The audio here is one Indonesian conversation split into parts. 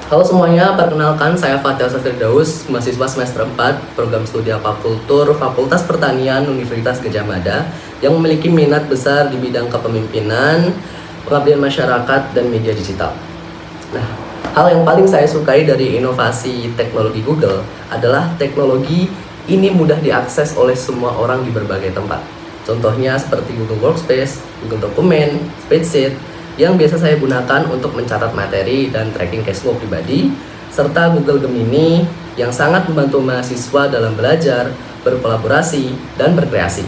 Halo semuanya, perkenalkan saya Fatih Firdaus, mahasiswa semester 4 Program Studi Aquakultur Fakultas Pertanian Universitas Gadjah Mada yang memiliki minat besar di bidang kepemimpinan, pengabdian masyarakat, dan media digital. Nah, hal yang paling saya sukai dari inovasi teknologi Google adalah teknologi ini mudah diakses oleh semua orang di berbagai tempat. Contohnya seperti Google Workspace, Google Dokumen, Spreadsheet, yang biasa saya gunakan untuk mencatat materi dan tracking cashflow pribadi, serta Google Gemini yang sangat membantu mahasiswa dalam belajar, berkolaborasi, dan berkreasi.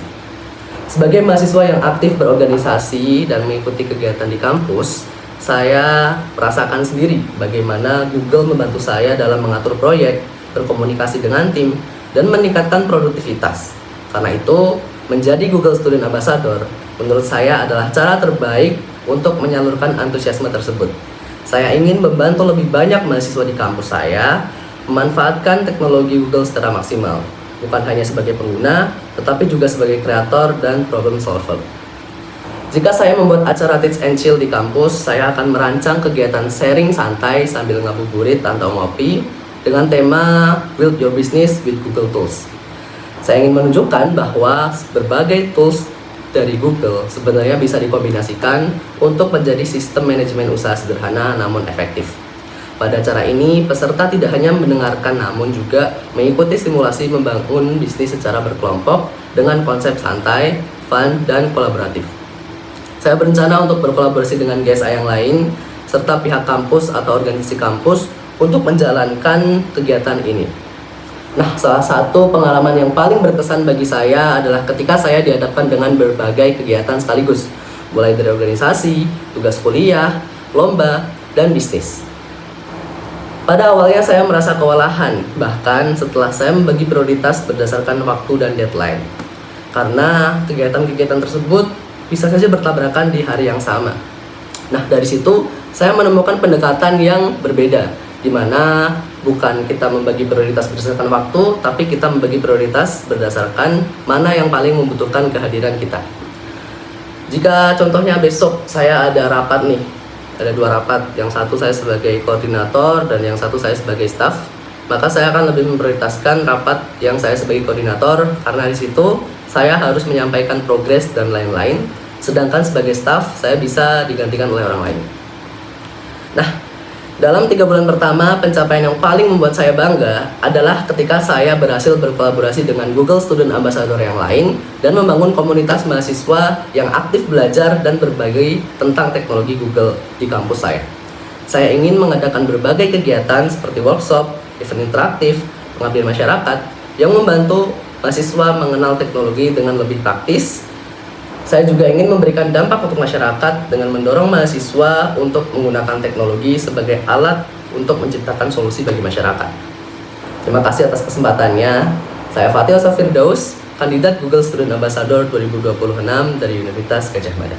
Sebagai mahasiswa yang aktif berorganisasi dan mengikuti kegiatan di kampus, saya merasakan sendiri bagaimana Google membantu saya dalam mengatur proyek, berkomunikasi dengan tim, dan meningkatkan produktivitas. Karena itu, menjadi Google Student Ambassador menurut saya adalah cara terbaik untuk menyalurkan antusiasme tersebut. Saya ingin membantu lebih banyak mahasiswa di kampus saya memanfaatkan teknologi Google secara maksimal, bukan hanya sebagai pengguna, tetapi juga sebagai kreator dan problem solver. Jika saya membuat acara Teach and Chill di kampus, saya akan merancang kegiatan sharing santai sambil ngabuburit atau ngopi dengan tema Build Your Business with Google Tools. Saya ingin menunjukkan bahwa berbagai tools dari Google sebenarnya bisa dikombinasikan untuk menjadi sistem manajemen usaha sederhana namun efektif. Pada acara ini, peserta tidak hanya mendengarkan namun juga mengikuti simulasi membangun bisnis secara berkelompok dengan konsep santai, fun, dan kolaboratif. Saya berencana untuk berkolaborasi dengan GSA yang lain serta pihak kampus atau organisasi kampus untuk menjalankan kegiatan ini. Nah, salah satu pengalaman yang paling berkesan bagi saya adalah ketika saya dihadapkan dengan berbagai kegiatan sekaligus, mulai dari organisasi, tugas kuliah, lomba, dan bisnis. Pada awalnya saya merasa kewalahan, bahkan setelah saya membagi prioritas berdasarkan waktu dan deadline. Karena kegiatan-kegiatan tersebut bisa saja bertabrakan di hari yang sama. Nah, dari situ saya menemukan pendekatan yang berbeda, di mana bukan kita membagi prioritas berdasarkan waktu, tapi kita membagi prioritas berdasarkan mana yang paling membutuhkan kehadiran kita. Jika contohnya besok saya ada rapat nih, ada 2 rapat, yang satu saya sebagai koordinator dan yang satu saya sebagai staff, maka saya akan lebih memprioritaskan rapat yang saya sebagai koordinator karena di situ saya harus menyampaikan progres dan lain-lain, sedangkan sebagai staff saya bisa digantikan oleh orang lain. Nah, dalam 3 bulan pertama, pencapaian yang paling membuat saya bangga adalah ketika saya berhasil berkolaborasi dengan Google Student Ambassador yang lain dan membangun komunitas mahasiswa yang aktif belajar dan berbagi tentang teknologi Google di kampus saya. Saya ingin mengadakan berbagai kegiatan seperti workshop, event interaktif, pengabdian masyarakat yang membantu mahasiswa mengenal teknologi dengan lebih praktis. Saya juga ingin memberikan dampak untuk masyarakat dengan mendorong mahasiswa untuk menggunakan teknologi sebagai alat untuk menciptakan solusi bagi masyarakat. Terima kasih atas kesempatannya. Saya Fatih Firdaus, kandidat Google Student Ambassador 2026 dari Universitas Gadjah Mada.